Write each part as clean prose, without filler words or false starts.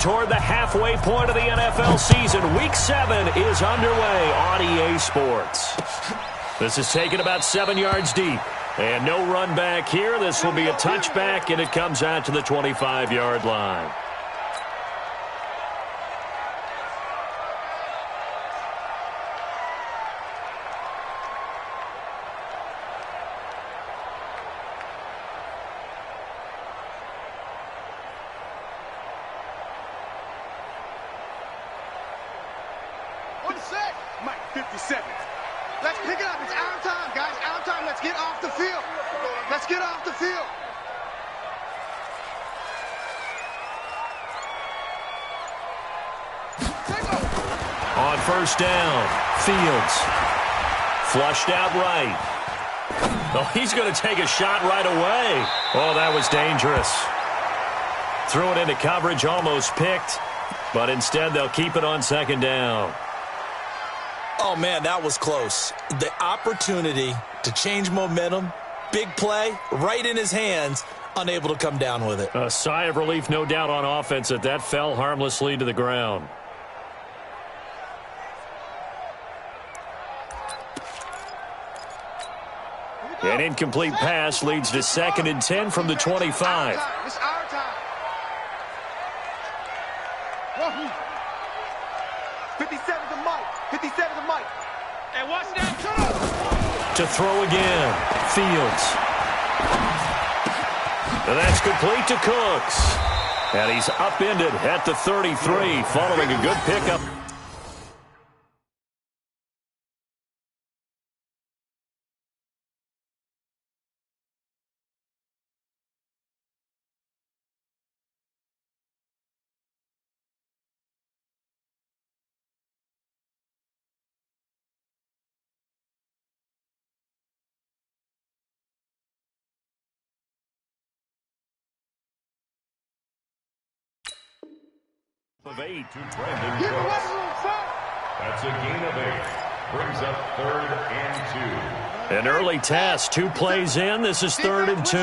Toward the halfway point of the NFL season, Week 7 is underway on EA Sports. This is taken about 7 yards deep. And no run back here. This will be a touchback, and it comes out to the 25-yard line. Mike, 57. Let's pick it up. It's our time, guys. Our time. Let's get off the field. Let's get off the field. On first down, Fields. Flushed out right. Oh, he's going to take a shot right away. Oh, that was dangerous. Threw it into coverage, almost picked. But instead, they'll keep it on second down. Oh, man, that was close. The opportunity to change momentum, big play, right in his hands, unable to come down with it. A sigh of relief, no doubt, on offense that fell harmlessly to the ground. An incomplete pass leads to 2nd and 10 from the 25. It's our time. 57 to Mike. 57 to Mike. And watch that. To throw again. Fields. And that's complete to Cooks. And he's upended at the 33 following a good pickup. Of 8 to Brandon Cooks. That's a gain of 8. Brings up 3rd and 2. An early test. 2 plays in. This is 3rd and 2.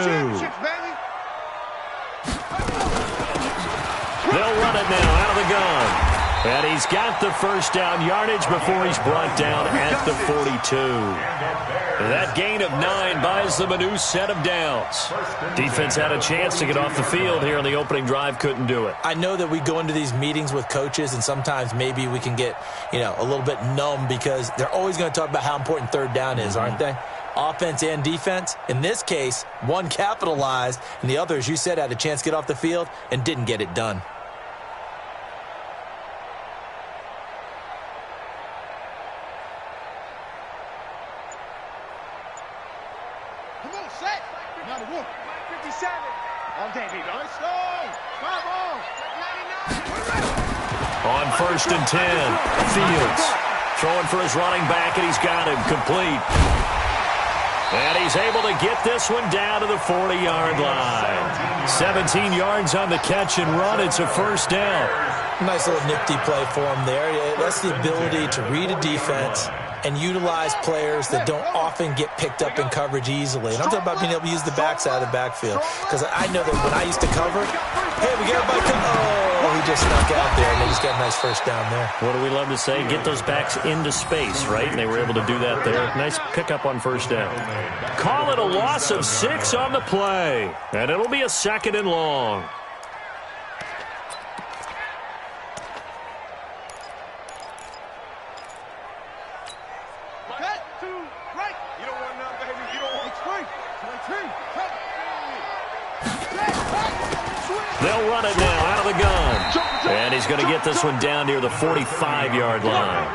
They'll run it now out of the gun. And he's got the first down yardage before he's brought down at the 42. That gain of 9 buys them a new set of downs. Defense had a chance to get off the field here on the opening drive, couldn't do it. I know that we go into these meetings with coaches, and sometimes maybe we can get, a little bit numb because they're always going to talk about how important 3rd down is, aren't they? Offense and defense. In this case, one capitalized, and the other, as you said, had a chance to get off the field and didn't get it done. On 1st and 10, Fields throwing for his running back, and he's got him complete. And he's able to get this one down to the 40-yard line. 17 yards on the catch and run. It's a first down. Nice little nifty play for him there. That's the ability to read a defense and utilize players that don't often get picked up in coverage easily. And I'm talking about being able to use the backside of the backfield. Because I know that when I used to cover, hey, we got everybody Oh, he just snuck out there, and they just got a nice first down there. What do we love to say? Get those backs into space, right? And they were able to do that there. Nice pickup on first down. Call it a loss of 6 on the play. And it'll be a 2nd and long. They'll run it now out of the gun. And he's going to get this one down near the 45-yard line.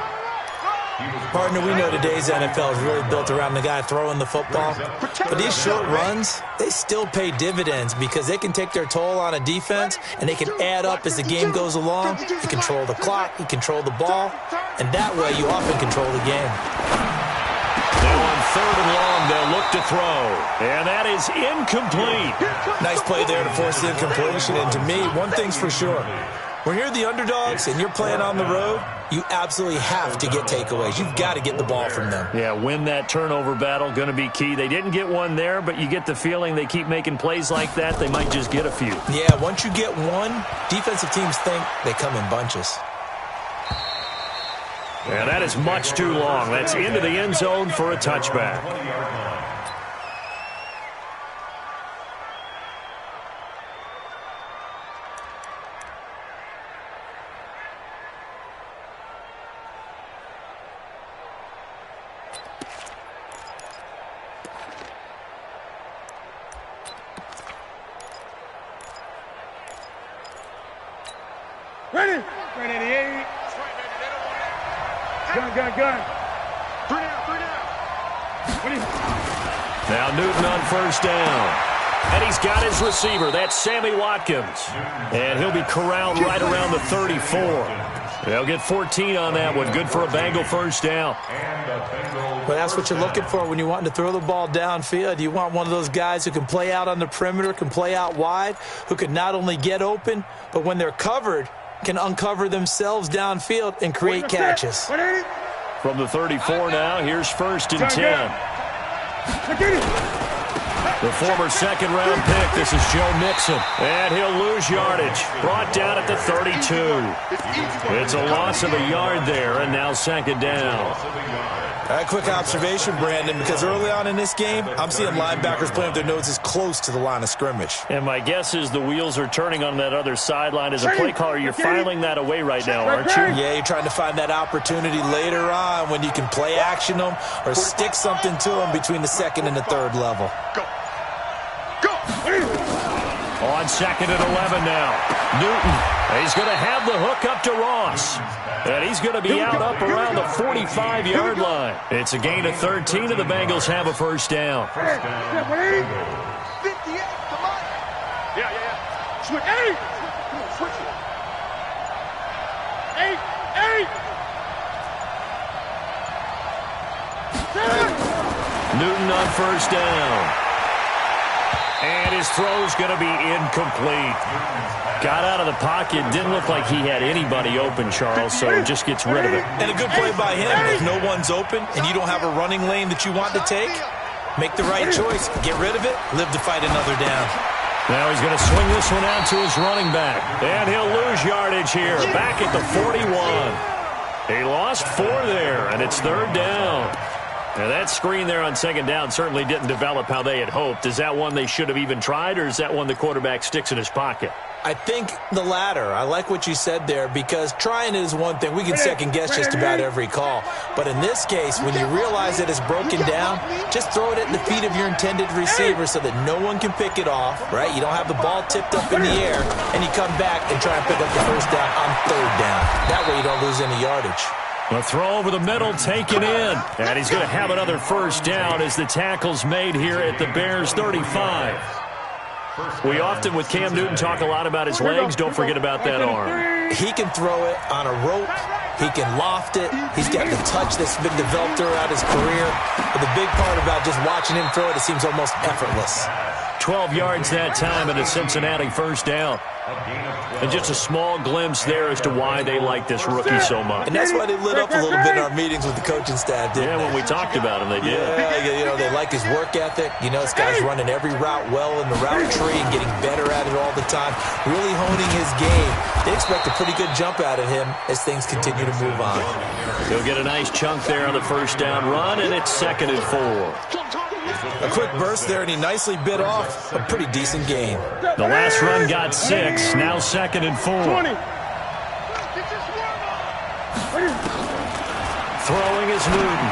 Partner, we know today's NFL is really built around the guy throwing the football. But these short runs, they still pay dividends because they can take their toll on a defense, and they can add up as the game goes along. You control the clock, you control the ball, and that way you often control the game. Now on 3rd and long, they'll look to throw. And that is incomplete. Nice play there to force the incompletion. And to me, one thing's for sure. When you're the underdogs and you're playing on the road, you absolutely have to get takeaways. You've got to get the ball from them. Yeah, win that turnover battle, going to be key. They didn't get one there, but you get the feeling they keep making plays like that, they might just get a few. Yeah, once you get one, defensive teams think they come in bunches. Yeah, that is much too long. That's into the end zone for a touchback. Ready? Ready, 88. Gun. Three down. Now Newton on first down. And he's got his receiver. That's Sammy Watkins. And he'll be corralled right around the 34. They'll get 14 on that one. Good for a Bengal first down. Well, that's what you're looking for when you want to throw the ball downfield. You want one of those guys who can play out on the perimeter, can play out wide, who can not only get open, but when they're covered, can uncover themselves downfield and create catches. From the 34 now, here's first and 10. The former second-round pick, this is Joe Mixon. And he'll lose yardage. Brought down at the 32. It's a loss of a yard there, and now second down. A quick observation, Brandon, because early on in this game, I'm seeing linebackers playing with their noses close to the line of scrimmage. And my guess is the wheels are turning on that other sideline. As a play caller, you're filing that away right now, aren't you? Yeah, you're trying to find that opportunity later on when you can play action them or stick something to them between the second and the third level. Go. On second and 11 now. Newton, he's going to have the hook up to Ross. And he's going to be out up around the 45-yard line. It's a gain of 13, and the Bengals have a first down. 58, come on. Yeah. Switch. 8. Come on, switch it. 8. Newton on first down. And his throw's going to be incomplete. Got out of the pocket. Didn't look like he had anybody open, Charles, so just gets rid of it. And a good play by him. If no one's open and you don't have a running lane that you want to take, make the right choice. Get rid of it. Live to fight another down. Now he's going to swing this one out to his running back. And he'll lose yardage here. Back at the 41. He lost 4 there, and it's third down. Now, that screen there on second down certainly didn't develop how they had hoped. Is that one they should have even tried, or is that one the quarterback sticks in his pocket? I think the latter. I like what you said there, because trying is one thing. We can second-guess just about every call. But in this case, when you realize that it's broken down, just throw it at the feet of your intended receiver so that no one can pick it off, right? You don't have the ball tipped up in the air, and you come back and try and pick up the first down on third down. That way you don't lose any yardage. A throw over the middle taken in. And he's going to have another first down as the tackle's made here at the Bears 35. We often, with Cam Newton, talk a lot about his legs. Don't forget about that arm. He can throw it on a rope. He can loft it. He's got the touch that's been developed throughout his career. But the big part about just watching him throw it seems almost effortless. 12 yards that time and a Cincinnati first down. And just a small glimpse there as to why they like this rookie so much. And that's why they lit up a little bit in our meetings with the coaching staff, didn't they? When we talked about him, they did. Yeah, you know, they like his work ethic. You know, this guy's running every route well in the route tree and getting better at it all the time, really honing his game. They expect a pretty good jump out of him as things continue to move on. He'll get a nice chunk there on the first down run, and it's second and 4. A quick burst there, and he nicely bit off a pretty decent gain. The last run got 6, now second and 4. Throwing is Newton.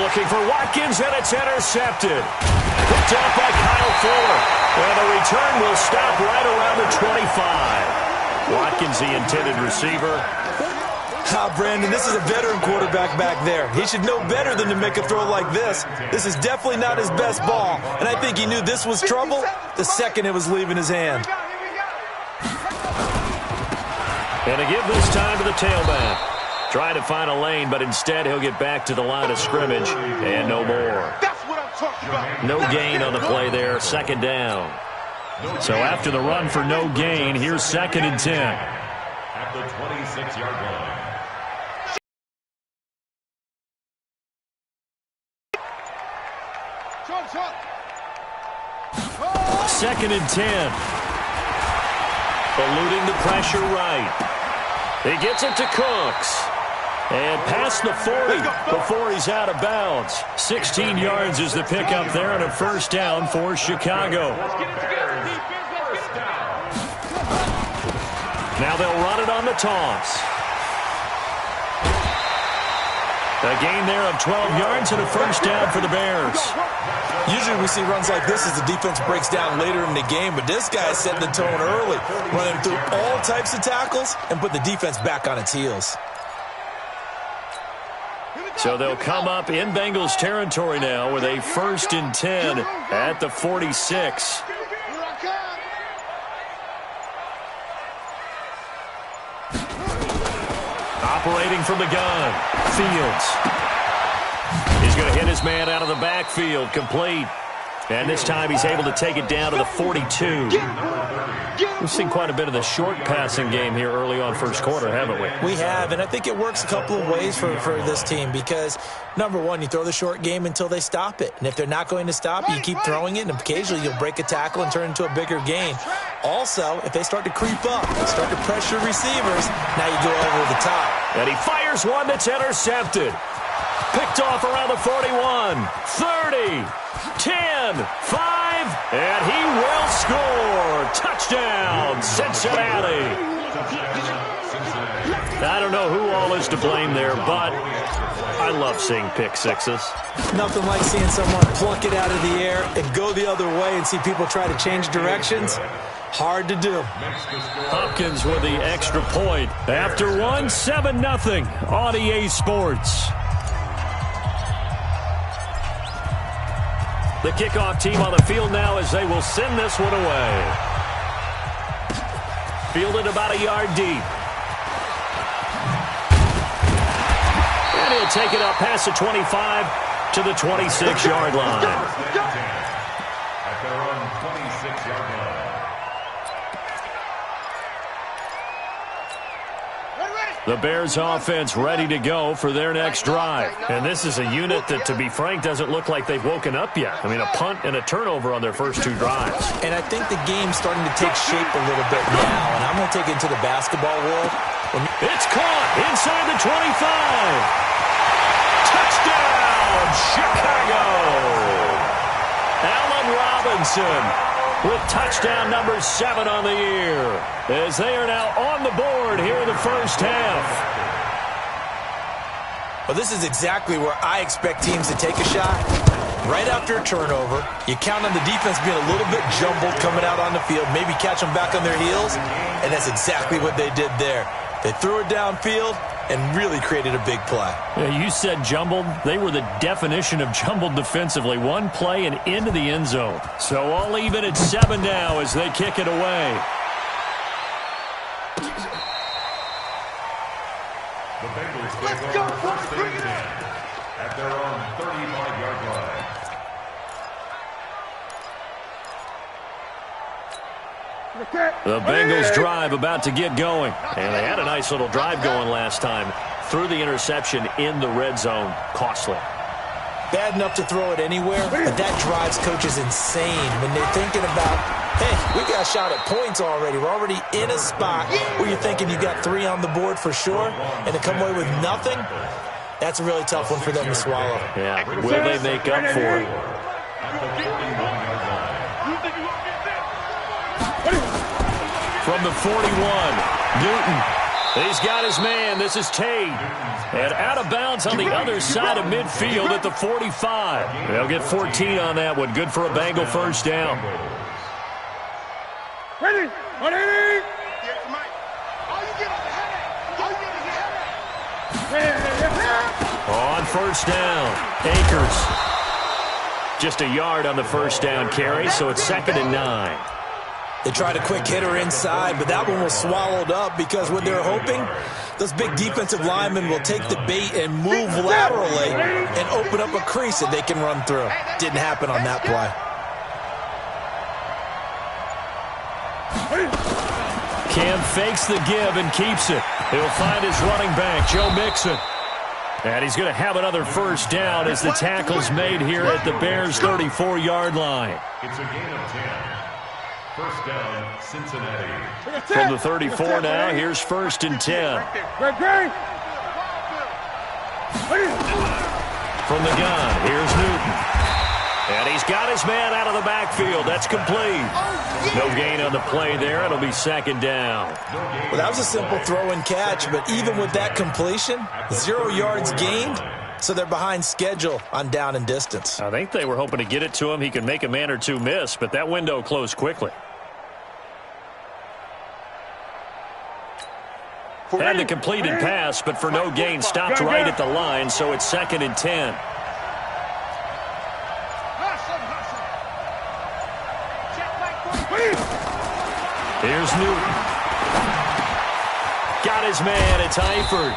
Looking for Watkins, and it's intercepted. Picked up by Kyle Fuller. And the return will stop right around the 25. Watkins, the intended receiver. Brandon, this is a veteran quarterback back there. He should know better than to make a throw like this. This is definitely not his best ball, and I think he knew this was trouble the second it was leaving his hand. And to give this time to the tailback. Trying to find a lane, but instead he'll get back to the line of scrimmage, and no more. That's what I'm talking about. No gain on the play there, second down. So after the run for no gain, here's 2nd and 10. At the 26-yard line. 2nd and 10. Eluding the pressure right. He gets it to Cooks. And past the 40 before he's out of bounds. 16 yards is the pickup there on a first down for Chicago. Now they'll run it on the toss. A gain there of 12 yards and a first down for the Bears. Usually we see runs like this as the defense breaks down later in the game, but this guy is setting the tone early, running through all types of tackles and put the defense back on its heels. So they'll come up in Bengals territory now with a 1st and 10 at the 46. Operating from the gun, Fields. He's going to hit his man out of the backfield, complete. And this time he's able to take it down to the 42. We've seen quite a bit of the short passing game here early on first quarter, haven't we? We have, and I think it works a couple of ways for this team because, number one, you throw the short game until they stop it. And if they're not going to stop it, you keep throwing it, and occasionally you'll break a tackle and turn into a bigger gain. Also, if they start to creep up, start to pressure receivers, now you go over the top. And he fires one that's intercepted. Picked off around the 41, 30, 10, 5, and he will score. Touchdown, Cincinnati. I don't know who all is to blame there, but I love seeing pick sixes. Nothing like seeing someone pluck it out of the air and go the other way and see people try to change directions. Hard to do. Hopkins with the extra point. After one, 7-0 on EA Sports. The kickoff team on the field now as they will send this one away. Fielded about a yard deep. And he'll take it up past the 25 to the 26-yard line. At their own 26-yard line. The Bears offense ready to go for their next drive. And this is a unit that, to be frank, doesn't look like they've woken up yet. I mean, a punt and a turnover on their first two drives. And I think the game's starting to take shape a little bit now. And I'm going to take it to the basketball world. It's caught inside the 25. Touchdown, Chicago. Allen Robinson with touchdown number 7 on the year, as they are now on the board here in the first half. Well, this is exactly where I expect teams to take a shot. Right after a turnover, you count on the defense being a little bit jumbled coming out on the field, maybe catch them back on their heels, and that's exactly what they did there. They threw it downfield and really created a big play. Yeah, you said jumbled. They were the definition of jumbled defensively. One play and into the end zone. So all even at 7 now as they kick it away. The Bengals take over first and 10 at their own 35-yard line. The Bengals drive about to get going. And they had a nice little drive going last time. Threw the interception in the red zone. Costly. Bad enough to throw it anywhere, but that drives coaches insane when they're thinking about, hey, we got a shot at points already. We're already in a spot where you're thinking you got 3 on the board for sure, and to come away with nothing, that's a really tough one for them to swallow. Yeah, will they make up for it? From the 41, Newton. He's got his man. This is Tate. And out of bounds on the other side of midfield at the 45. They'll get 14 on that one. Good for a Bengal first down. Ready? Ready? On first down, Akers. Just a yard on the first down carry, so it's 2nd and 9. They tried a quick hitter inside, but that one was swallowed up because what they're hoping, those big defensive linemen will take the bait and move laterally and open up a crease that they can run through. Didn't happen on that play. Cam fakes the give and keeps it. He'll find his running back, Joe Mixon. And he's going to have another first down as the tackle's made here at the Bears' 34-yard line. It's a gain of 10. First down, Cincinnati. From the 34 now, here's first and 10. From the gun, here's Newton. And he's got his man out of the backfield. That's complete. No gain on the play there. It'll be second down. Well, that was a simple throw and catch, but even with that completion, 0 yards gained, so they're behind schedule on down and distance. I think they were hoping to get it to him. He could make a man or two miss, but that window closed quickly. Had the completed pass, but for no gain, stopped right at the line, so it's second and 10. Here's Newton. Got his man. It's Eifert.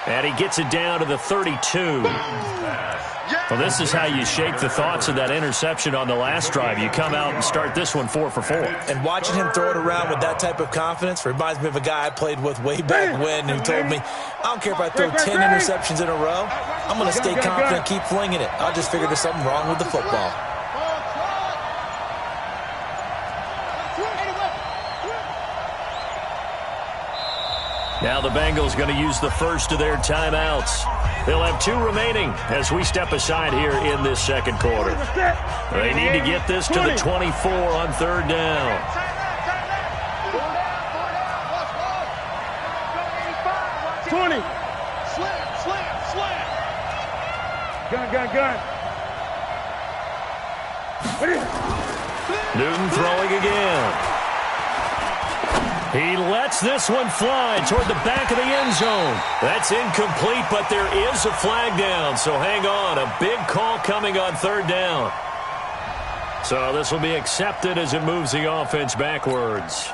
And he gets it down to the 32. Well, this is how you shake the thoughts of that interception on the last drive. You come out and start this one 4 for 4. And watching him throw it around with that type of confidence reminds me of a guy I played with way back when who told me, I don't care if I throw 10 interceptions in a row. I'm going to stay confident and keep flinging it. I just figured there's something wrong with the football. Now the Bengals going to use the first of their timeouts. They'll have 2 remaining as we step aside here in this second quarter. They need to get this to the 24 on third down. Gun. Newton throwing again. He lets this one fly toward the back of the end zone. That's incomplete, but there is a flag down, so hang on. A big call coming on third down. So this will be accepted as it moves the offense backwards.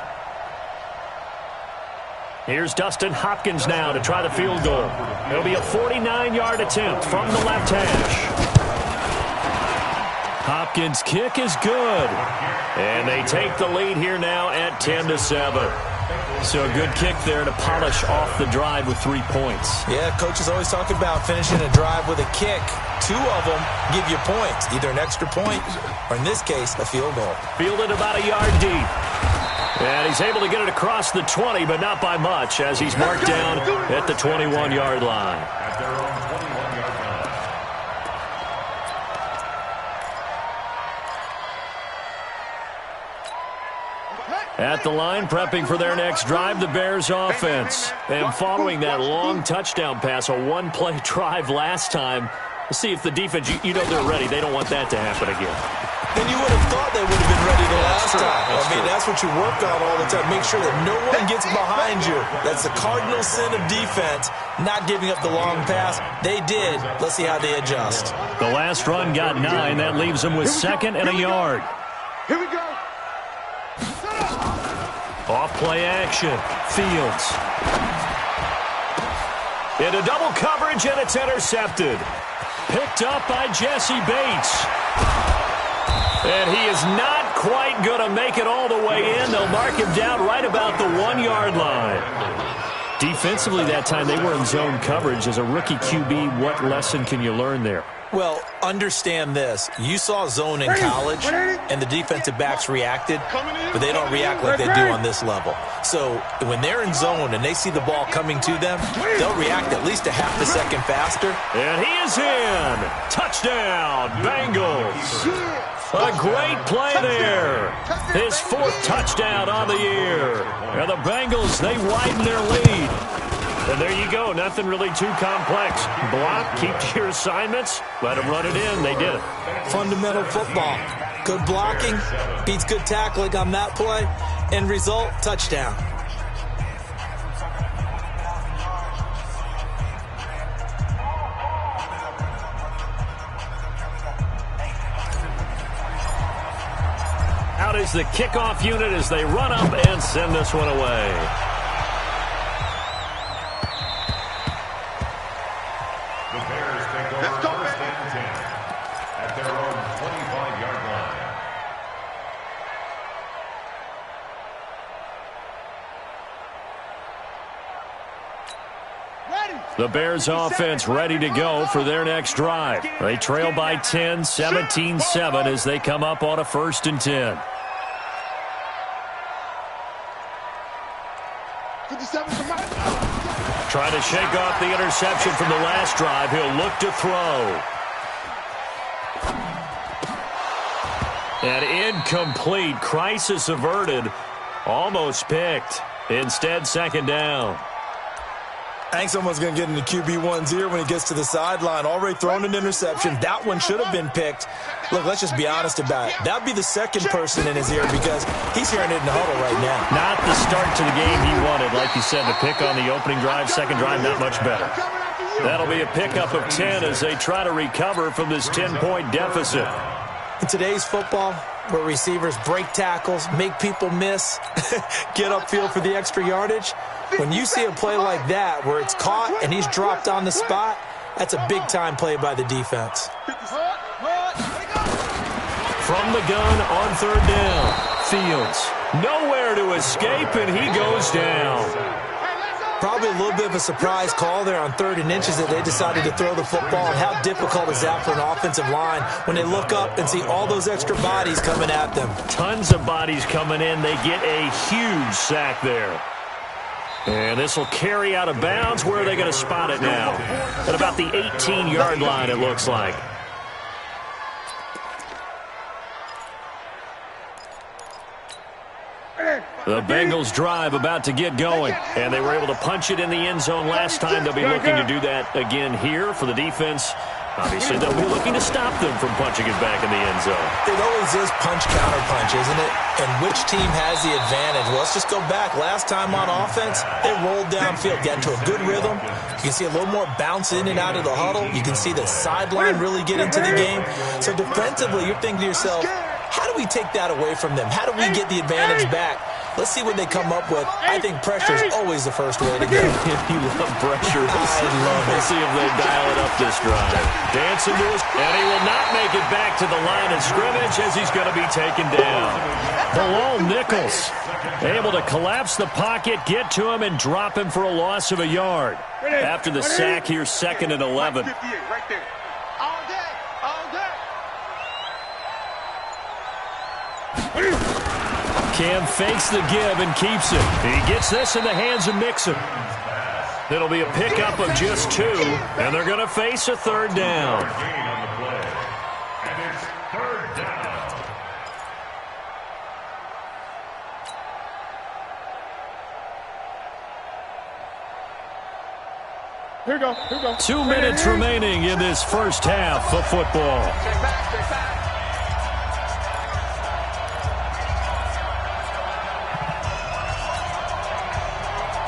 Here's Dustin Hopkins now to try the field goal. It'll be a 49-yard attempt from the left hash. Hopkins' kick is good. And they take the lead here now at 10-7. So a good kick there to polish off the drive with 3 points. Yeah, coaches always talk about finishing a drive with a kick. 2 of them give you points, either an extra point or, in this case, a field goal. Fielded about a yard deep. And he's able to get it across the 20, but not by much, as he's marked down at the 21-yard line. At their own 21-yard line. At the line, prepping for their next drive, the Bears offense. And following that long touchdown pass, a one-play drive last time, let's see if the defense, you know they're ready. They don't want that to happen again. Then you would have thought they would have been ready the last time. That's what you work on all the time. Make sure that no one gets behind you. That's the cardinal sin of defense, not giving up the long pass. They did. Let's see how they adjust. The last run got 9. That leaves them with second and a yard. Here we go. Off-play action. Fields. Into double coverage, and it's intercepted. Picked up by Jesse Bates. And he is not quite going to make it all the way in. They'll mark him down right about the 1-yard line. Defensively that time, they were in zone coverage. As a rookie QB, what lesson can you learn there? Well, understand this. You saw zone in college, and the defensive backs reacted, but they don't react like they do on this level. So when they're in zone and they see the ball coming to them, they'll react at least a half a second faster. And he is in. Touchdown, Bengals. A great play there. His 4th touchdown on the year. And the Bengals, they widen their lead. And there you go. Nothing really too complex. Block, keep to your assignments, let them run it in. They did it. Fundamental football. Good blocking beats good tackling on that play. End result, touchdown. Out is the kickoff unit as they run up and send this one away. The Bears take over first and 10 at their own 25-yard line. The Bears offense ready to go for their next drive. They trail by 10, 17-7 as they come up on a 1st and 10. 57 from my... Trying to shake off the interception from the last drive. He'll look to throw. And incomplete. Crisis averted. Almost picked. Instead, 2nd down. I think someone's going to get into QB1's ear when he gets to the sideline. Already thrown an interception. That one should have been picked. Look, let's just be honest about it. That would be the 2nd person in his ear because he's hearing it in the huddle right now. Not the start to the game he wanted. Like you said, the pick on the opening drive, 2nd drive, not much better. That'll be a pickup of 10 as they try to recover from this 10-point deficit. In today's football, where receivers break tackles, make people miss, get upfield for the extra yardage, when you see a play like that where it's caught and he's dropped on the spot, that's a big-time play by the defense. From the gun on 3rd down, Fields. Nowhere to escape, and he goes down. Probably a little bit of a surprise call there on 3rd and inches that they decided to throw the football. And how difficult is that for an offensive line when they look up and see all those extra bodies coming at them? Tons of bodies coming in. They get a huge sack there. And this will carry out of bounds. Where are they going to spot it now? At about the 18-yard line, it looks like. The Bengals drive about to get going, and they were able to punch it in the end zone last time. They'll be looking to do that again here for the defense. Obviously, they'll be looking to stop them from punching it back in the end zone. It always is punch-counter-punch, isn't it? And which team has the advantage? Well, let's just go back. Last time on offense, they rolled downfield, got into a good rhythm. You can see a little more bounce in and out of the huddle. You can see the sideline really get into the game. So defensively, you're thinking to yourself, how do we take that away from them? How do we get the advantage back? Let's see what they come up with. I think pressure is always the first way to go. You love pressure. I love it. We'll see if they dial it up this drive. Dancing to us, and he will not make it back to the line of scrimmage as he's going to be taken down. Bilal Nichols able to collapse the pocket, get to him, and drop him for a loss of a yard. After the sack here, 2nd and 11. Right there. All day. All day. Cam fakes the give and keeps it. He gets this in the hands of Mixon. It'll be a pickup of just 2, and they're going to face a 3rd down. And it's 3rd down. Here we go. Here we go. 2 minutes remaining in this first half of football. Stay back. Stay back.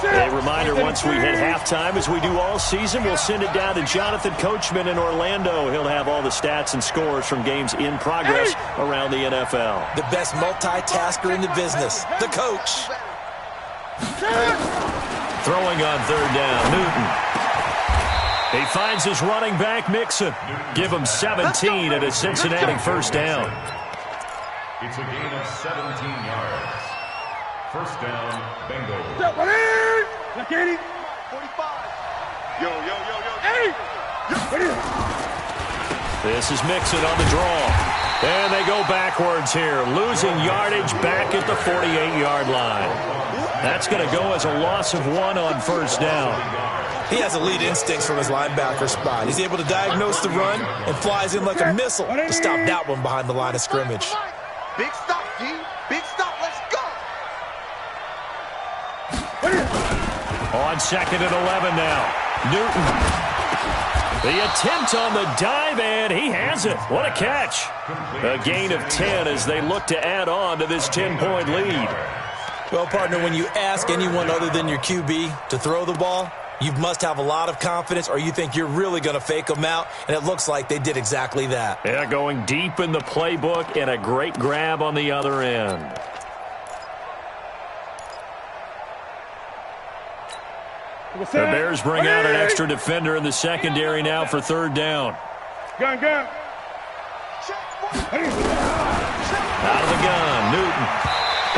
A reminder, once we hit halftime, as we do all season, we'll send it down to Jonathan Coachman in Orlando. He'll have all the stats and scores from games in progress around the NFL. The best multitasker in the business, the coach. Throwing on 3rd down, Newton. He finds his running back, Mixon. Give him 17 at a Cincinnati 1st down. It's a gain of 17 yards. 1st down, Bengals. 45. Yo. Hey! This is Mixon on the draw. And they go backwards here, losing yardage back at the 48-yard line. That's going to go as a loss of 1 on 1st down. He has elite instincts from his linebacker spot. He's able to diagnose the run and flies in like a missile to stop that one behind the line of scrimmage. Big stop, D. Big stop. Let's go. On 2nd and 11 now. Newton. The attempt on the dive, and he has it. What a catch. A gain of 10 as they look to add on to this 10-point lead. Well, partner, when you ask anyone other than your QB to throw the ball, you must have a lot of confidence, or you think you're really going to fake them out, and it looks like they did exactly that. Yeah, going deep in the playbook and a great grab on the other end. The Bears bring out an extra defender in the secondary now for 3rd down. Gun. Out of the gun, Newton.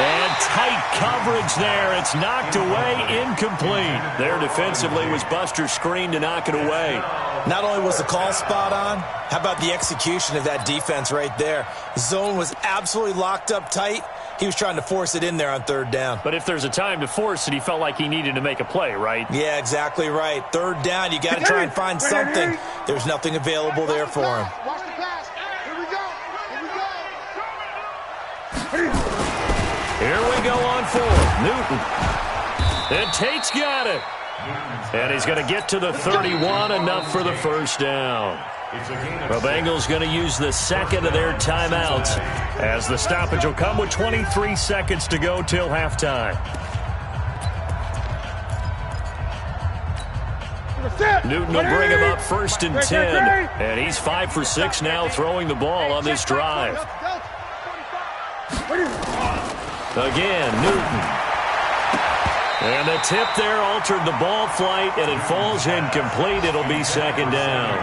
And tight coverage there. It's knocked away, incomplete. There defensively was Buster's screen to knock it away. Not only was the call spot on, how about the execution of that defense right there? Zone was absolutely locked up tight. He was trying to force it in there on third down. But if there's a time to force it, he felt like he needed to make a play, right? Yeah, exacy right. Third down, you got to try and find something. There's nothing available there for him. Watch the pass. Here we go. Here we go. Here we go on fourth. Newton. And Tate's got it. And he's going to get to the 31, enough for the first down. The Bengals going to use the second of their timeouts as the stoppage will come with 23 seconds to go till halftime. Newton will bring him up first and 10. And he's 5 for 6 now throwing the ball on this drive. Again, Newton. And the tip there altered the ball flight, and it falls incomplete. It'll be second down.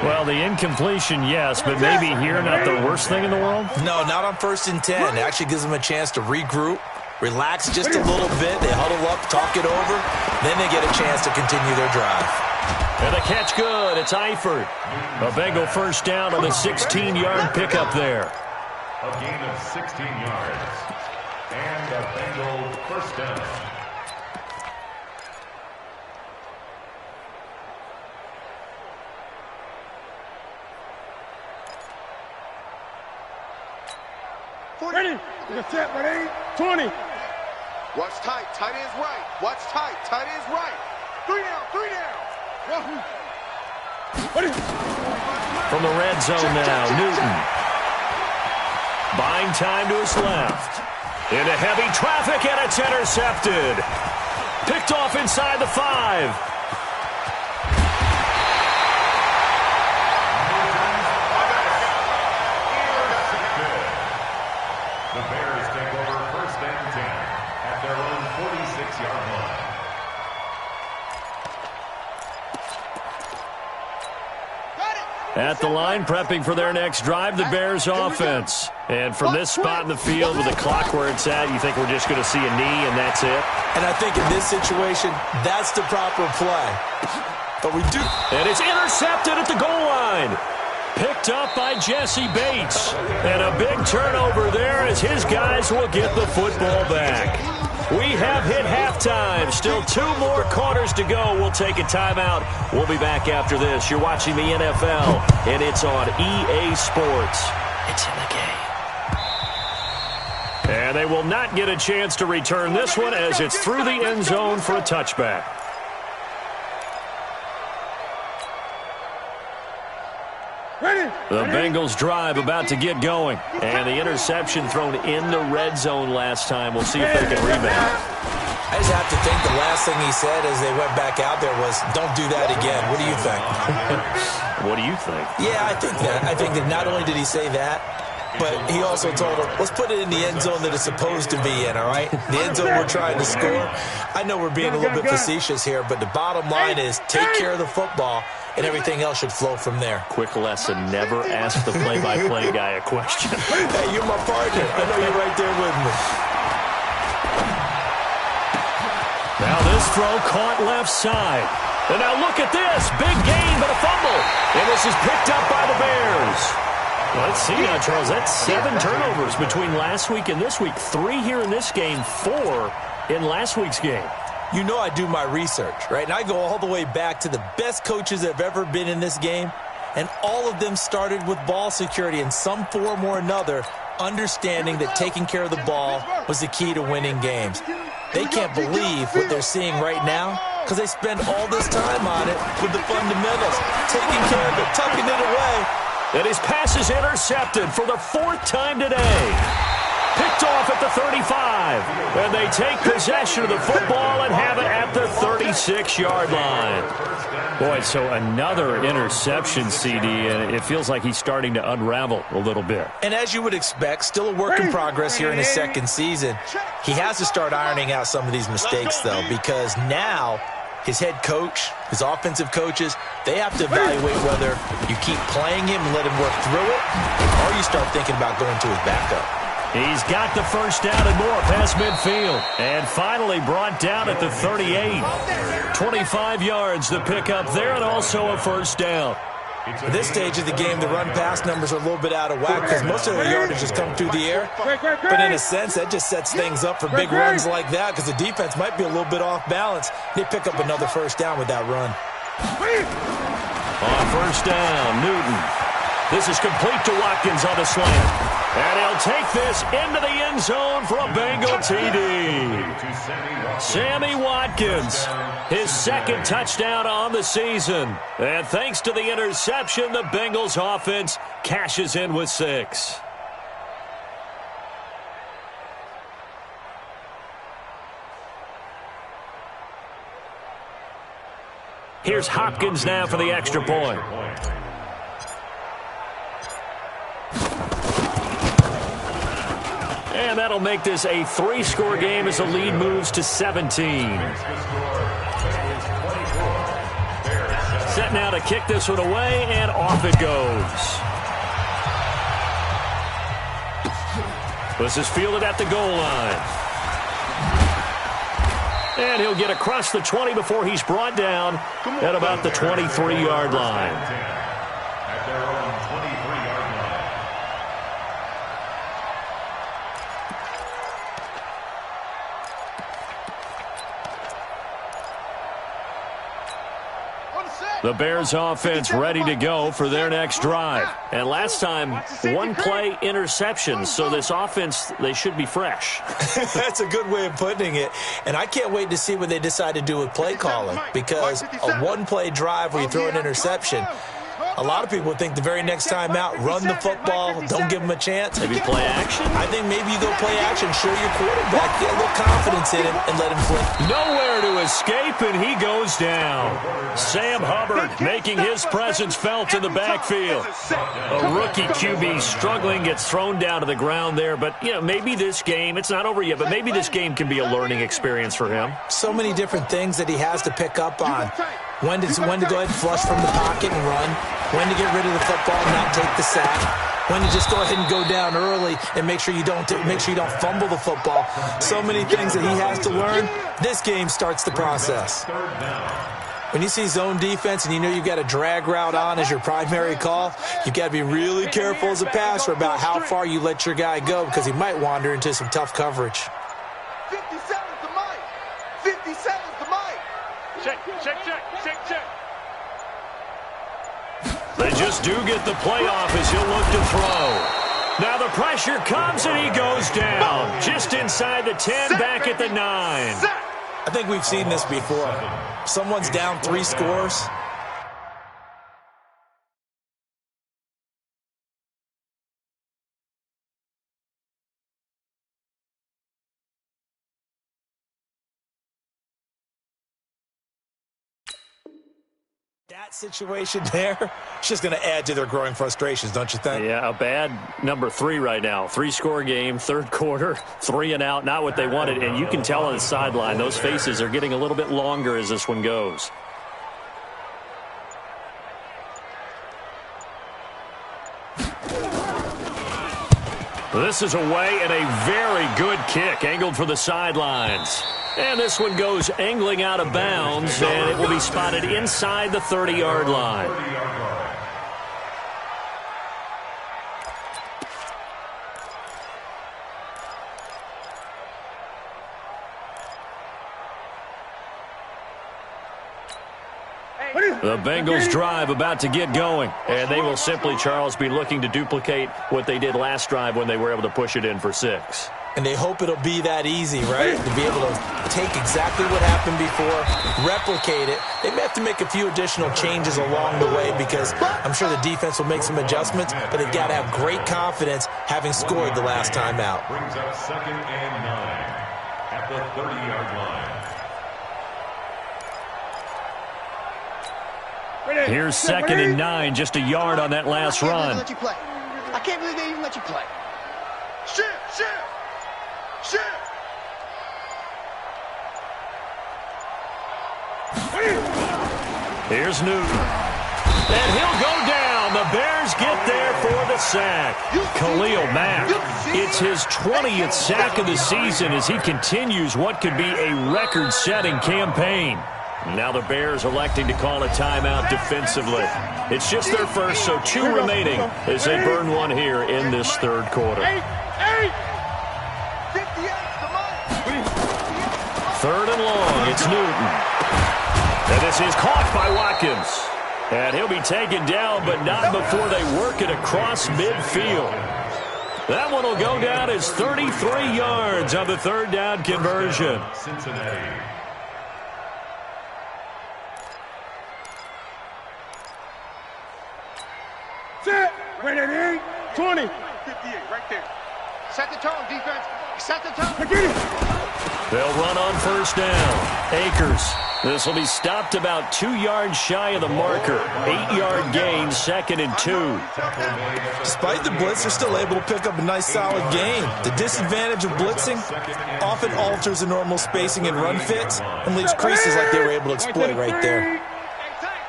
Well, the incompletion, yes, but maybe here not the worst thing in the world? No, not on first and 10. It actually gives them a chance to regroup, relax just a little bit. They huddle up, talk it over. Then they get a chance to continue their drive. And the catch good. It's Eifert. A Bengal first down on the 16-yard pickup there. A gain of 16 yards. And a Bengal first down. Ready? Set, ready? 20. Watch tight. Tight ends right. Watch tight. Tight ends right. 3 down. 3 down. Ready? From the red zone now, Newton. Buying time to his left. Into heavy traffic, and it's intercepted. Picked off inside the 5. The Bears take over first and 10 at their own 46-yard line. At the line, prepping for their next drive, the Bears offense. And from this spot in the field with the clock where it's at, you think we're just going to see a knee and that's it? And I think in this situation, that's the proper play. But we do. And it's intercepted at the goal line. Picked up by Jesse Bates. And a big turnover there as his guys will get the football back. We have hit halftime. Still 2 more quarters to go. We'll take a timeout. We'll be back after this. You're watching the NFL, and it's on EA Sports. It's in the game. And they will not get a chance to return this one as it's through the end zone for a touchback. The Bengals drive about to get going. And the interception thrown in the red zone last time. We'll see if they can rebound. I just have to think the last thing he said as they went back out there was, don't do that again. What do you think? What do you think? Yeah, I think that. I think that not only did he say that, but he also told them, let's put it in the end zone that it's supposed to be in, all right? The end zone we're trying to score. I know we're being a little bit facetious here, but the bottom line is take care of the football, and everything else should flow from there. Quick lesson, never ask the play-by-play guy a question. Hey, you're my partner. I know you're right there with me. Now this throw caught left side. And now look at this. Big gain, but a fumble. And this is picked up by the Bears. Let's see now, Charles. That's 7 turnovers between last week and this week. 3 here in this game, 4 in last week's game. You know I do my research, right? And I go all the way back to the best coaches that have ever been in this game. And all of them started with ball security in some form or another, understanding that taking care of the ball was the key to winning games. They can't believe what they're seeing right now because they spend all this time on it with the fundamentals, taking care of it, tucking it away. And his pass is intercepted for the 4th time today. Picked off at the 35. And they take possession of the football and have it at the 36-yard line. Boy, so another interception, CD, and it feels like he's starting to unravel a little bit. And as you would expect, still a work in progress here in his second season. He has to start ironing out some of these mistakes, though, because now his head coach, his offensive coaches, they have to evaluate whether you keep playing him and let him work through it, or you start thinking about going to his backup. He's got the first down and more past midfield. And finally brought down at the 38. 25 yards to pick up there and also a first down. At this stage of the game, the run-pass numbers are a little bit out of whack because most of their yardage has come through the air. But in a sense, that just sets things up for big runs like that because the defense might be a little bit off balance. They pick up another first down with that run. On first down, Newton. This is complete to Watkins on the slant. And he'll take this into the end zone for a Bengal TD. Sammy Watkins, his second touchdown on the season. And thanks to the interception, the Bengals offense cashes in with 6. Here's Hopkins now for the extra point. And that'll make this a 3-score game as the lead moves to 17. Set now to kick this one away, and off it goes. This is fielded at the goal line. And he'll get across the 20 before he's brought down at about the 23-yard line. At their own 23-yard line. The Bears offense ready to go for their next drive. And last time, one-play interception, so this offense, they should be fresh. That's a good way of putting it. And I can't wait to see what they decide to do with play calling because a one-play drive where you throw an interception, a lot of people think the very next time out, run the football, don't give them a chance. Maybe play action? I think maybe you go play action, show your quarterback, get a little confidence in him, and let him flick. Nowhere to escape, and he goes down. Sam Hubbard making his presence felt in the backfield. A rookie QB struggling, gets thrown down to the ground there, but, you know, maybe this game, it's not over yet, but maybe this game can be a learning experience for him. So many different things that he has to pick up on. When to go ahead and flush from the pocket and run. When to get rid of the football and not take the sack. When to just go ahead and go down early and make sure you don't fumble the football. So many things that he has to learn. This game starts the process. When you see zone defense and you know you've got a drag route on as your primary call, you've got to be really careful as a passer about how far you let your guy go because he might wander into some tough coverage. 57's the mic. 57's the mic. Check. They just do get the playoff as he'll look to throw. Now the pressure comes and he goes down. Just inside the 10, back at the 9. I think we've seen this before. Someone's down 3 scores. That situation there, it's just going to add to their growing frustrations, don't you think? Yeah, a bad number 3 right now. 3-score game, third quarter, 3 and out, not what they wanted. And you can tell on the sideline, those faces are getting a little bit longer as this one goes. This is away and a very good kick, angled for the sidelines. And this one goes angling out of bounds, and it will be spotted inside the 30-yard line. The Bengals drive about to get going, and they will simply, Charles, be looking to duplicate what they did last drive when they were able to push it in for 6. And they hope it'll be that easy, right? To be able to take exactly what happened before, replicate it. They may have to make a few additional changes along the way because I'm sure the defense will make some adjustments, but they've got to have great confidence having scored the last time out. Brings up 2nd and 9 at the 30-yard line. Here's 2nd and 9, just a yard on that last run. I can't believe they even let you play. Shift. Here's Newton. And he'll go down. The Bears Bears get there for the sack. Khalil Mack, it's his 20th sack of the season as he continues what could be a record-setting campaign. Now the Bears electing to call a timeout defensively. It's just their first, so 2 remaining as they burn one here in this third quarter. 3rd and long, it's Newton. And this is caught by Watkins. And he'll be taken down, but not before they work it across midfield. That one will go down as 33 yards on the 3rd down conversion. Cincinnati. Set. Right at 8. 20. 58, right there. Set the tone, defense. Set the tone. Get it. They'll run on 1st down. Akers. This will be stopped about 2 yards shy of the marker. 8-yard gain, 2nd and 2. Despite the blitz, they're still able to pick up a nice solid gain. The disadvantage of blitzing often alters the normal spacing and run fits and leaves creases like they were able to exploit right there.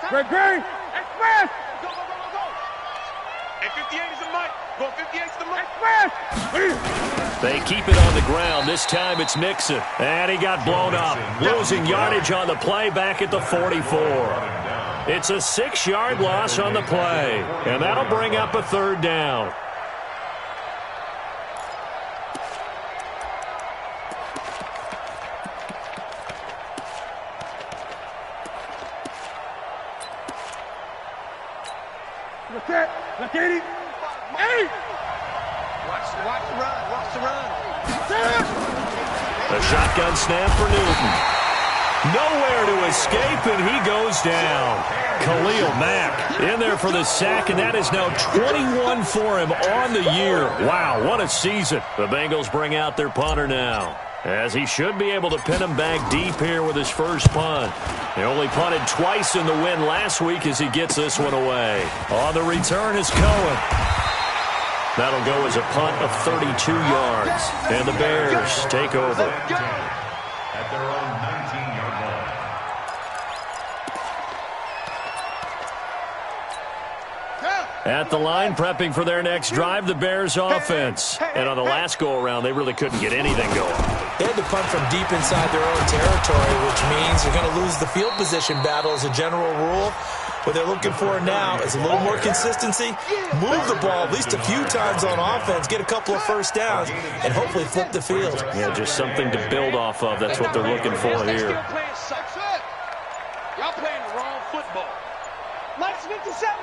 Great. Express. Go. And 58 is the mic. Go 58 is the mic. Express. They keep it on the ground. This time it's Mixon. And he got blown up. Losing yardage on the play back at the 44. It's a 6-yard loss on the play. And that'll bring up a 3rd down. Look at it. Hey! Watch the run. A shotgun snap for Newton. Nowhere to escape, and he goes down. Khalil Mack in there for the sack, and that is now 21 for him on the year. Wow, what a season. The Bengals bring out their punter now, as he should be able to pin him back deep here with his first punt. He only punted twice in the win last week as he gets this one away. On the return is Cohen. That'll go as a punt of 32 yards. And the Bears take over. At their own 19-yard line. At the line, prepping for their next drive, the Bears offense. And on the last go-around, they really couldn't get anything going. They had to punt from deep inside their own territory, which means you're going to lose the field position battle as a general rule. What they're looking for now is a little more consistency, move the ball at least a few times on offense, get a couple of first downs, and hopefully flip the field. Yeah, just something to build off of. That's what they're looking for here. Y'all playing the wrong football. Lights 57.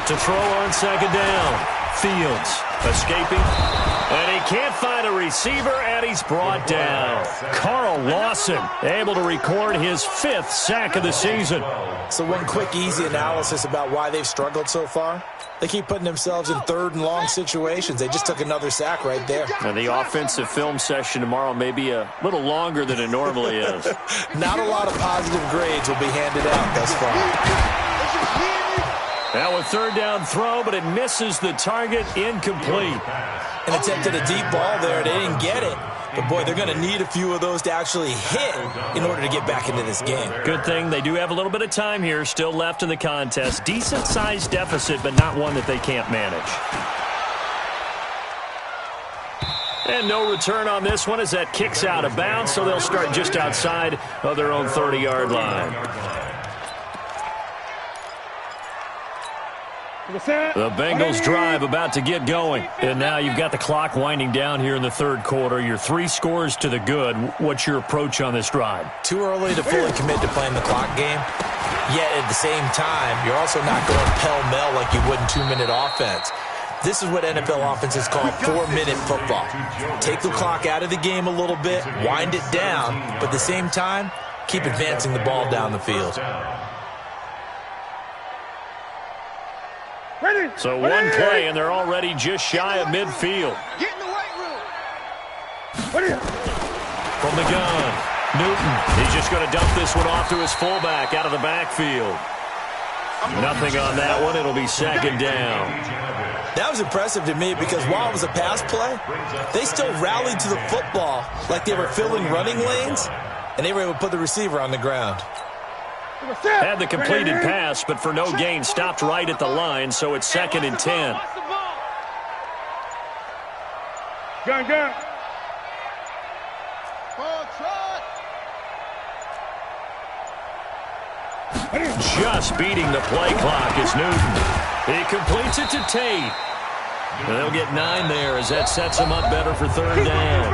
To throw on 2nd down. Fields escaping. And he can't find a receiver, and he's brought down. Carl Lawson able to record his 5th sack of the season. So one quick, easy analysis about why they've struggled so far. They keep putting themselves in 3rd and long situations. They just took another sack right there. And the offensive film session tomorrow may be a little longer than it normally is. Not a lot of positive grades will be handed out thus far. Now a 3rd down throw, but it misses the target, incomplete. And attempted a deep ball there. They didn't get it. But, boy, they're going to need a few of those to actually hit in order to get back into this game. Good thing they do have a little bit of time here still left in the contest. Decent-sized deficit, but not one that they can't manage. And no return on this one as that kicks out of bounds, so they'll start just outside of their own 30-yard line. The Bengals drive about to get going. And now you've got the clock winding down here in the 3rd quarter. You're 3 scores to the good. What's your approach on this drive? Too early to fully commit to playing the clock game. Yet at the same time, you're also not going pell-mell like you would in 2-minute offense. This is what NFL offenses call 4-minute football. Take the clock out of the game a little bit, wind it down, but at the same time, keep advancing the ball down the field. So one play, and they're already just shy of midfield. Get in the weight room. From the gun, Newton. He's just going to dump this one off to his fullback out of the backfield. Nothing on that one. It'll be 2nd down. That was impressive to me because while it was a pass play, they still rallied to the football like they were filling running lanes, and they were able to put the receiver on the ground. Had the completed pass, but for no gain, stopped right at the line, so it's 2nd and 10. Gun. Just beating the play clock is Newton. He completes it to Tate. And they'll get 9 there as that sets him up better for 3rd down.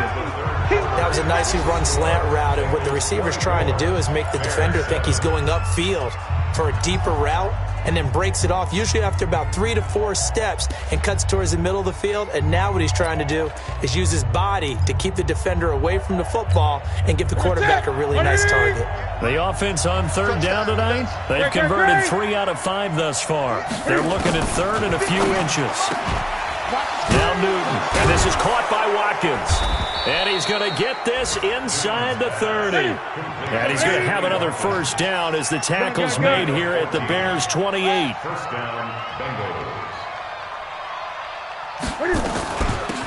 That was a nicely run slant route, and what the receiver's trying to do is make the defender think he's going upfield for a deeper route, and then breaks it off, usually after about 3 to 4 steps, and cuts towards the middle of the field. And now what he's trying to do is use his body to keep the defender away from the football and give the quarterback a really nice target. The offense on 3rd down tonight, they've converted 3 out of 5 thus far. They're looking at 3rd and a few inches. Now Newton, and this is caught by Watkins. And he's going to get this inside the 30. And he's going to have another 1st down as the tackle's made here at the Bears' 28. 1st down, Bengals.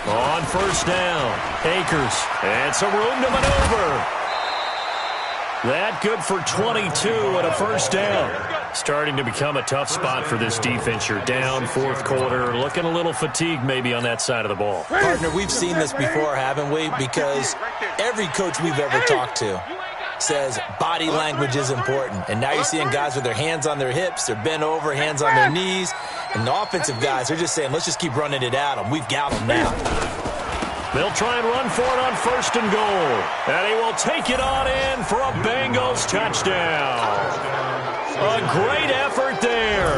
On 1st down, Akers, and some room to maneuver. That good for 22 and a 1st down. Starting to become a tough spot for this defense. You're down 4th quarter, looking a little fatigued maybe on that side of the ball. Partner, we've seen this before, haven't we? Because every coach we've ever talked to says body language is important. And now you're seeing guys with their hands on their hips, they're bent over, hands on their knees. And the offensive guys are just saying, let's just keep running it at them. We've got them now. They'll try and run for it on 1st and goal. And he will take it on in for a Bengals touchdown. A great effort there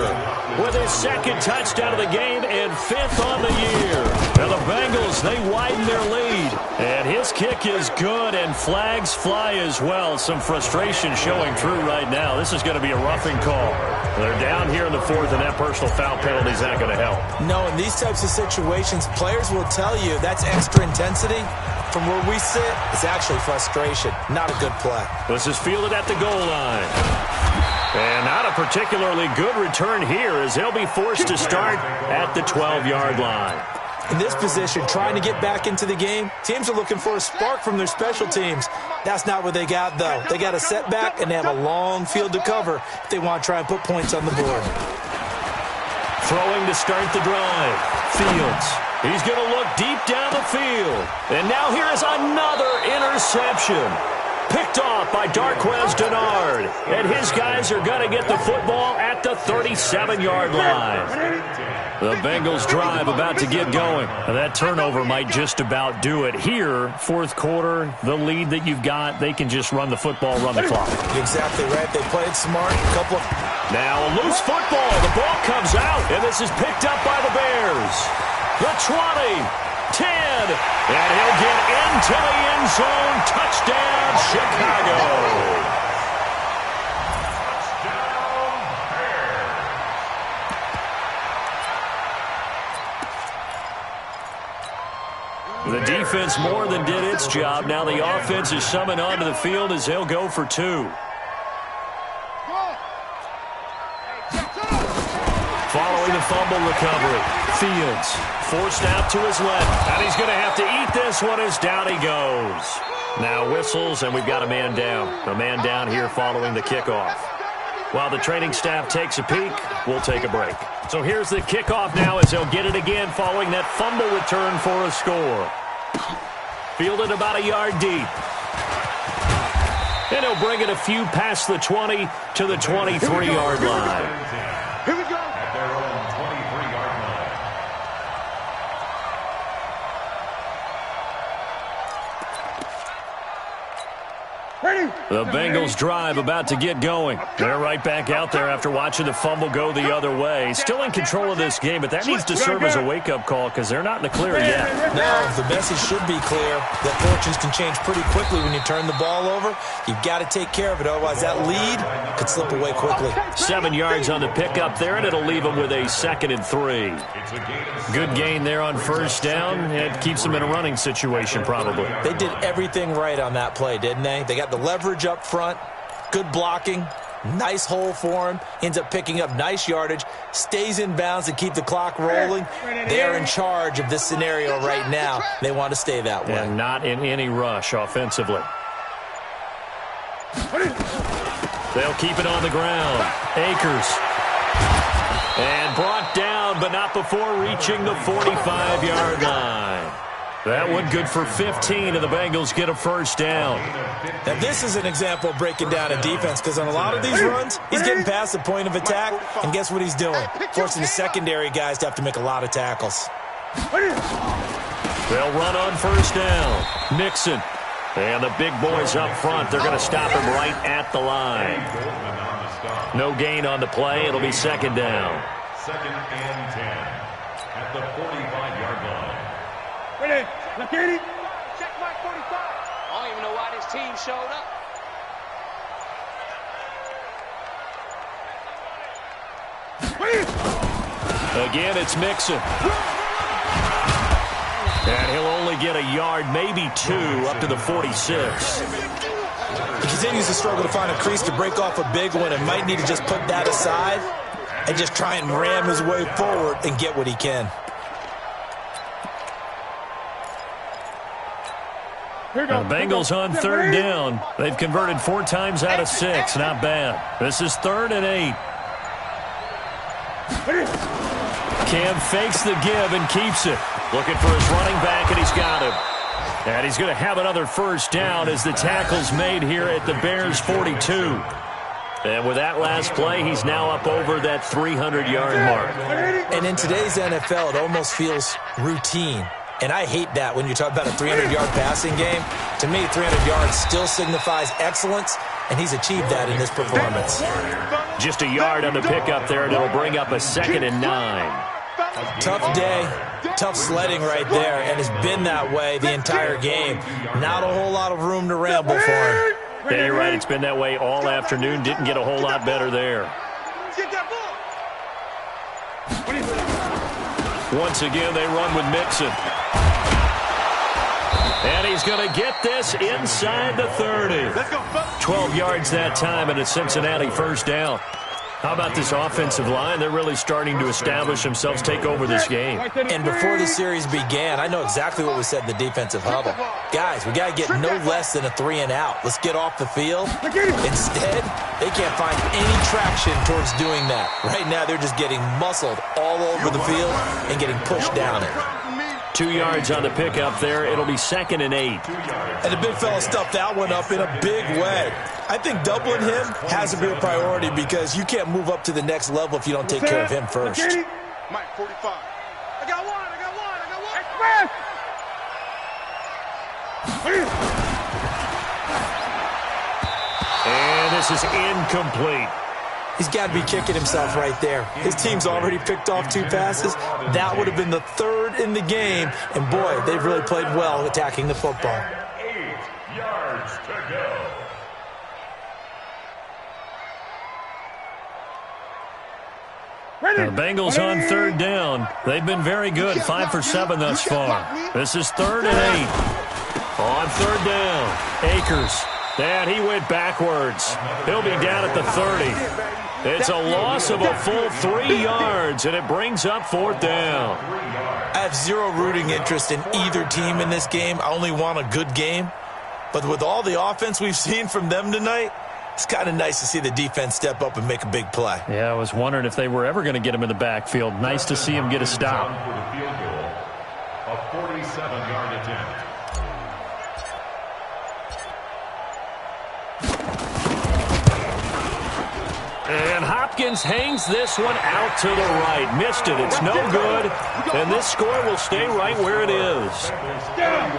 with his 2nd touchdown of the game and 5th on the year. And the Bengals, they widen their lead. And his kick is good, and flags fly as well. Some frustration showing through right now. This is going to be a roughing call. They're down here in the 4th, and that personal foul penalty is not going to help. No, in these types of situations, players will tell you that's extra intensity. From where we sit, it's actually frustration. Not a good play. This is fielded at the goal line. And not a particularly good return here as they'll be forced to start at the 12-yard line. In this position, trying to get back into the game, teams are looking for a spark from their special teams. That's not what they got, though. They got a setback, and they have a long field to cover if they want to try and put points on the board. Throwing to start the drive. Fields. He's going to look deep down the field. And now here is another interception. Picked off by Darquez Denard. And his guys are going to get the football at the 37-yard line. The Bengals drive about to get going. And that turnover might just about do it. Here, 4th quarter, the lead that you've got, they can just run the football, run the clock. Exactly right. They played smart. Now a loose football. The ball comes out, and this is picked up by the Bears. The 20. 10, and he'll get into the end zone. Touchdown, Chicago. The defense more than did its job. Now the offense is summoned onto the field as they'll go for 2. Following the fumble recovery, Fields forced out to his left, and he's going to have to eat this one as down he goes. Now whistles, and we've got a man down. A man down here following the kickoff. While the training staff takes a peek, we'll take a break. So here's the kickoff now as they'll get it again following that fumble return for a score. Fielded about a yard deep. And he'll bring it a few past the 20 to the 23-yard line. Here we go. At their own 23-yard line. Ready? The Bengals drive about to get going. They're right back out there after watching the fumble go the other way. Still in control of this game, but that needs to serve as a wake-up call because they're not in the clear yet. No, the message should be clear that fortunes can change pretty quickly when you turn the ball over. You've got to take care of it, otherwise that lead could slip away quickly. 7 yards on the pickup there, and it'll leave them with a 2nd and 3. Good gain there on 1st down. It keeps them in a running situation probably. They did everything right on that play, didn't they? They got the leverage up front, good blocking, nice hole for him, ends up picking up nice yardage, stays in bounds to keep the clock rolling. They're in charge of this scenario right now. They want to stay that way. And not in any rush offensively. They'll keep it on the ground. Akers. And brought down, but not before reaching the 45-yard line. That one good for 15, and the Bengals get a first down. Now, this is an example of breaking down a defense, because on a lot of these runs, he's getting past the point of attack, and guess what he's doing? Forcing the secondary guys to have to make a lot of tackles. They'll run on first down. Mixon. And the big boys up front, they're going to stop him right at the line. No gain on the play. It'll be second down. Second and 10 at the 45-yard line. Ready? Lakini. Check my 45. I don't even know why this team showed up. Again, it's Mixon. And he'll only get a yard, maybe two, up to the 46. He continues to struggle to find a crease to break off a big one and might need to just put that aside and just try and ram his way forward and get what he can. The Bengals on third down. They've converted 4 times out of 6. Not bad. This is 3rd and 8. Cam fakes the give and keeps it. Looking for his running back, and he's got him. And he's going to have another first down as the tackle's made here at the Bears' 42. And with that last play, he's now up over that 300-yard mark. And in today's NFL, it almost feels routine. And I hate that when you talk about a 300-yard passing game. To me, 300 yards still signifies excellence, and he's achieved that in this performance. Just a yard on the pickup there, and it'll bring up a 2nd and 9. Tough day, tough sledding right there, and it's been that way the entire game. Not a whole lot of room to ramble for him. Yeah, you're right. It's been that way all afternoon. Didn't get a whole lot better there. Once again, they run with Mixon. And he's going to get this inside the 30. 12 yards that time, and a Cincinnati first down. How about this offensive line? They're really starting to establish themselves, take over this game. And before the series began, I know exactly what we said in the defensive huddle. Guys, we got to get no less than a 3 and out. Let's get off the field. Instead, they can't find any traction towards doing that. Right now, they're just getting muscled all over the field and getting pushed down it. 2 yards on the pickup there. It'll be 2nd and 8. And the big fella stuffed that one up in a big way. I think doubling him has to be a priority because you can't move up to the next level if you don't take care of him first. Mike, 45. I got one. And this is incomplete. He's got to be kicking himself right there. His team's already picked off 2 passes. That would have been the 3rd in the game. And, boy, they've really played well attacking the football. 8 yards to go. The Bengals on third down. They've been very good, 5 for 7 thus far. This is 3rd and 8. On third down, Akers. And he went backwards. He'll be down at the 30. It's a loss of a full 3 yards, and it brings up 4th down. I have zero rooting interest in either team in this game. I only want a good game. But with all the offense we've seen from them tonight, it's kind of nice to see the defense step up and make a big play. Yeah, I was wondering if they were ever going to get him in the backfield. Nice to see him get a stop. For the field goal, a 47-yard attempt. And Hopkins hangs this one out to the right. Missed it. It's no good. And this score will stay right where it is.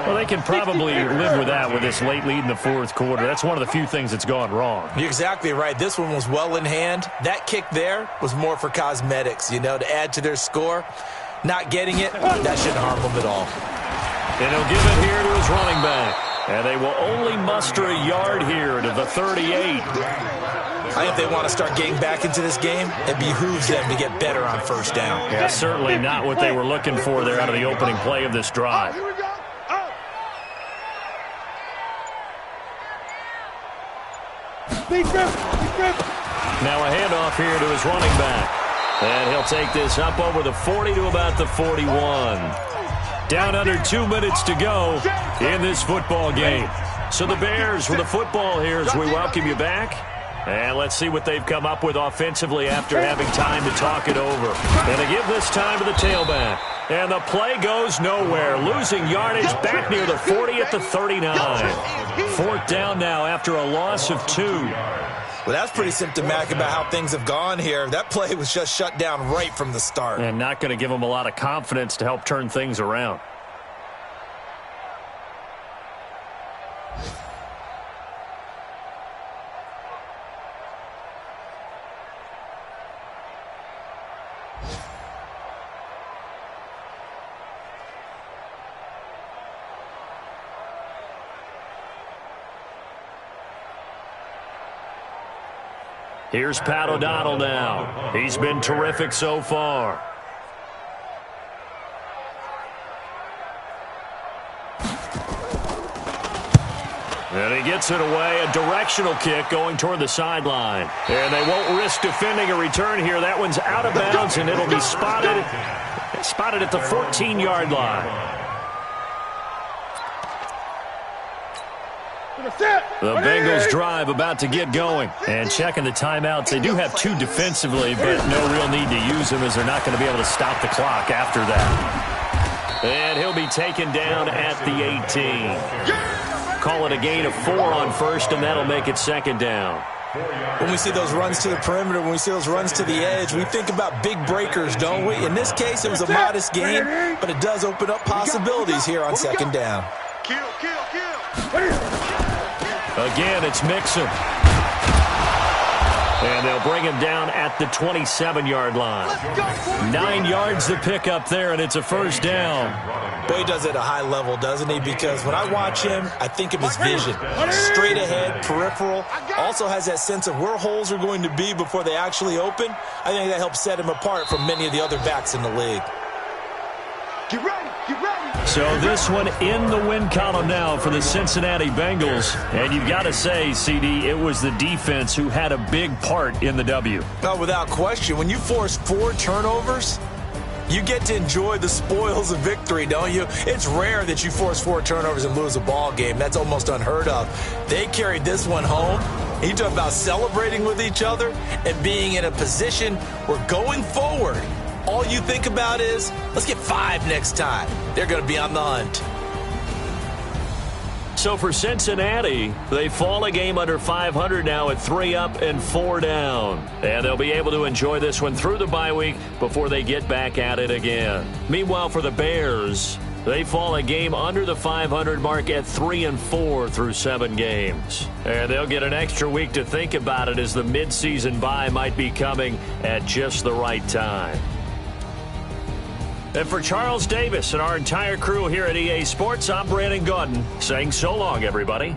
Well, they can probably live with that with this late lead in the 4th quarter. That's one of the few things that's gone wrong. You're exactly right. This one was well in hand. That kick there was more for cosmetics, you know, to add to their score. Not getting it, that shouldn't harm them at all. And he'll give it here to his running back. And they will only muster a yard here to the 38. I think if they want to start getting back into this game, it behooves them to get better on first down. Yeah, certainly not what they were looking for there out of the opening play of this drive. Here we go. Now a handoff here to his running back. And he'll take this up over the 40 to about the 41. Down under 2 minutes to go in this football game. So the Bears with the football here as we welcome you back And let's see what they've come up with offensively after having time to talk it over. And they give this time to the tailback. And the play goes nowhere, losing yardage back near the 40 at the 39. 4th down now after a loss of 2. Well, that's pretty symptomatic about how things have gone here. That play was just shut down right from the start. And not going to give them a lot of confidence to help turn things around. Here's Pat O'Donnell now. He's been terrific so far. And he gets it away. A directional kick going toward the sideline. And they won't risk defending a return here. That one's out of bounds, and it'll be spotted at the 14-yard line. The Bengals drive about to get going. And checking the timeouts. They do have 2 defensively, but no real need to use them as they're not going to be able to stop the clock after that. And he'll be taken down at the 18. Call it a gain of 4 on first, and that'll make it 2nd down. When we see those runs to the perimeter, when we see those runs to the edge, we think about big breakers, don't we? In this case, it was a modest gain, but it does open up possibilities here on 2nd down. Kill, kill, kill. Again, it's Mixon. And they'll bring him down at the 27-yard line. 9 yards to pick up there, and it's a 1st down. Boy, he does it at a high level, doesn't he? Because when I watch him, I think of his vision. Straight ahead, peripheral. Also has that sense of where holes are going to be before they actually open. I think that helps set him apart from many of the other backs in the league. Get ready, get ready. So this one in the win column now for the Cincinnati Bengals. And you've got to say, CD, it was the defense who had a big part in the W. No, without question. When you force 4 turnovers, you get to enjoy the spoils of victory, don't you? It's rare that you force 4 turnovers and lose a ball game. That's almost unheard of. They carried this one home. You talk about celebrating with each other and being in a position where going forward, all you think about is, let's get 5 next time. They're going to be on the hunt. So for Cincinnati, they fall a game under 500 now at 3 up and 4 down. And they'll be able to enjoy this one through the bye week before they get back at it again. Meanwhile, for the Bears, they fall a game under the 500 mark at 3 and 4 through 7 games. And they'll get an extra week to think about it as the midseason bye might be coming at just the right time. And for Charles Davis and our entire crew here at EA Sports, I'm Brandon Gaudin saying so long, everybody.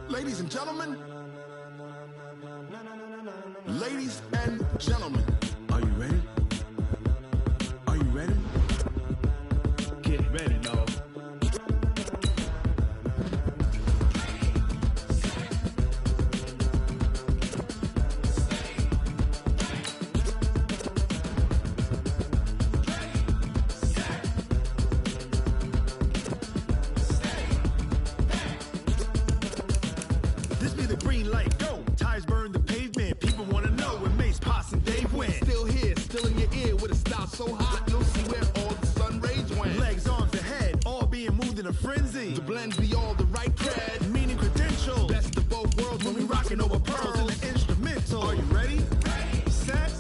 Ladies and gentlemen, are you ready? Are you ready? Get ready, dog. This be the green light, go. Tires burn the pavement. People want to know when Mace, Potts, and Dave went. Still here, still in your ear with a style so hot, you'll see where all the sun rays went. Legs, arms, and head, all being moved in a frenzy. The blends be all the right cred, meaning credentials. Best of both worlds when we rockin' over pearls in the instrumental. Are you ready? Set,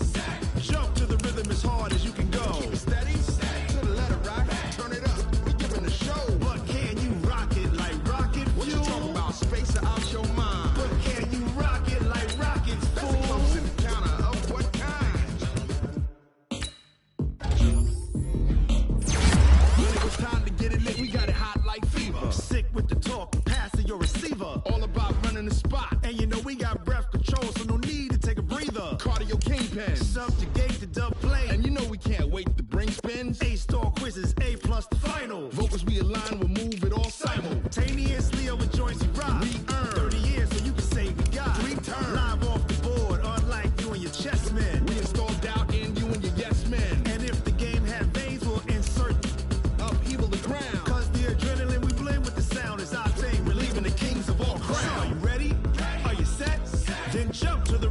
jump to the rhythm as hard as you can go. Keep it steady, to the letter rock, turn it up, we giving a show. But can you rock it like rocket fuel? What you talking about, space or out your mind? But can you rock it like rockets, fool? That's close in the counter of what kind? When it was time to get it lit, we got it hot like fever. Sick with the talk, passing your receiver. All about running the spot. And you know we got breath control, so no need to take a breather. Cardio kingpin, subjugate the dub play. And you know we can't wait to bring spins. A-star quizzes, A+ the final. Vocals we align, we'll move it all simultaneously over joints we rock. We earn 30 years, so you can say we got 3 turns. Live off the board, unlike you and your chest man.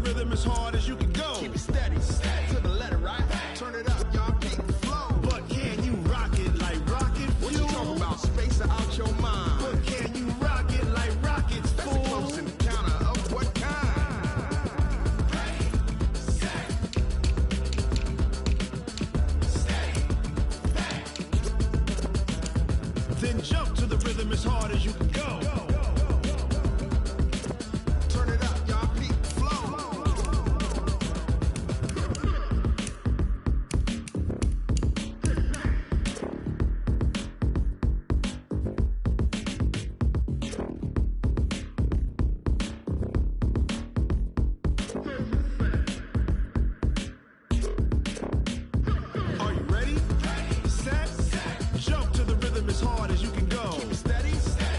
rhythm as hard as you can go. Keep it steady, to the letter, right? Turn it up, y'all, keep the flow. But can you rock it like rocket fuel? What you talking about? Space out your mind. But can you rock it like rockets, fool? That's a close encounter of what kind? Then jump to the rhythm as hard as you can go. Turn it up, y'all, keep the flow. Are you ready? Set. Jump to the rhythm as hard as you can go. Keep it steady,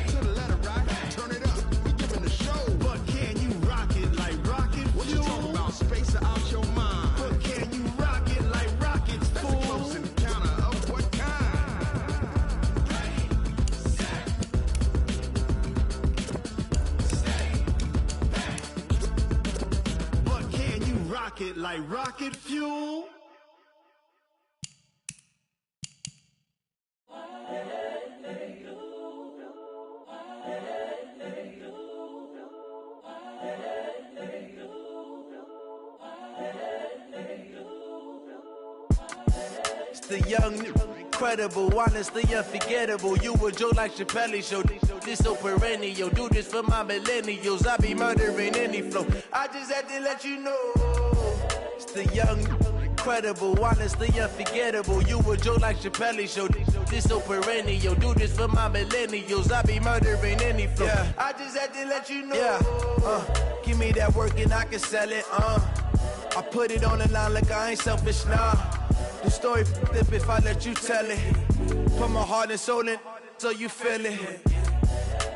to the letter, right? Turn it up, we giving the show. But can you rock it like rocket fuel? What you talking about? Space out your mind. But can you rock it like rockets, fool? That's a close encounter of what kind? But can you rock it like rocket fuel? It's the young, incredible, honestly unforgettable. You a joke like Chappelle show. This so perennial. Do this for my millennials. I be murdering any flow. I just had to let you know. It's the young, incredible, honestly unforgettable. You a joke like Chappelle show. This so perennial. Do this for my millennials. I be murdering any flow. Yeah. I just had to let you know. Yeah. Give me that work and I can sell it. I put it on the line like I ain't selfish, nah. The story flip if I let you tell it. Put my heart and soul in so you feel it.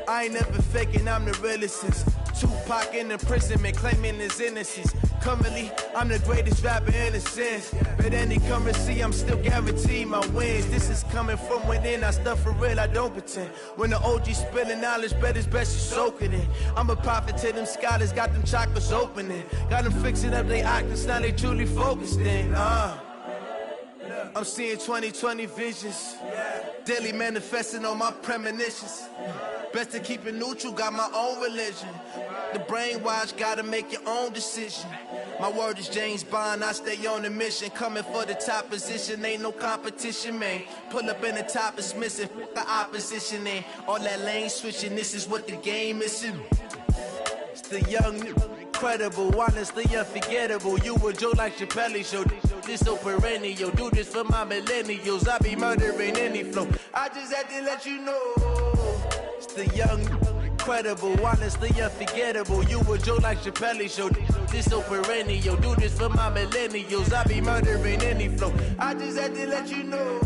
I ain't never faking, I'm the realest since Tupac in imprisonment, claiming his innocence. Currently, I'm the greatest rapper in a sense. But any currency, I'm still guaranteed my wins. This is coming from within, I stuff for real, I don't pretend. When the OG spilling knowledge, bet it's best you soak it in. I'm a prophet to them scholars, got them chakras opening. Got them fixing up their octaves, now they truly focused in. I'm seeing 2020 visions, daily manifesting on my premonitions. Best to keep it neutral, got my own religion. The brainwash, gotta make your own decision. My word is James Bond, I stay on a mission. Coming for the top position, ain't no competition, man. Pull up in the top, it's missing, the opposition, ain't all that lane switching, this is what the game is. It's the young, incredible, honestly unforgettable. You a joke like Chappelle show. This so perennial. Do this for my millennials. I be murdering any flow. I just had to let you know. It's the young, incredible, honestly unforgettable. You a joke like Chappelle show. This so perennial. Do this for my millennials. I be murdering any flow. I just had to let you know.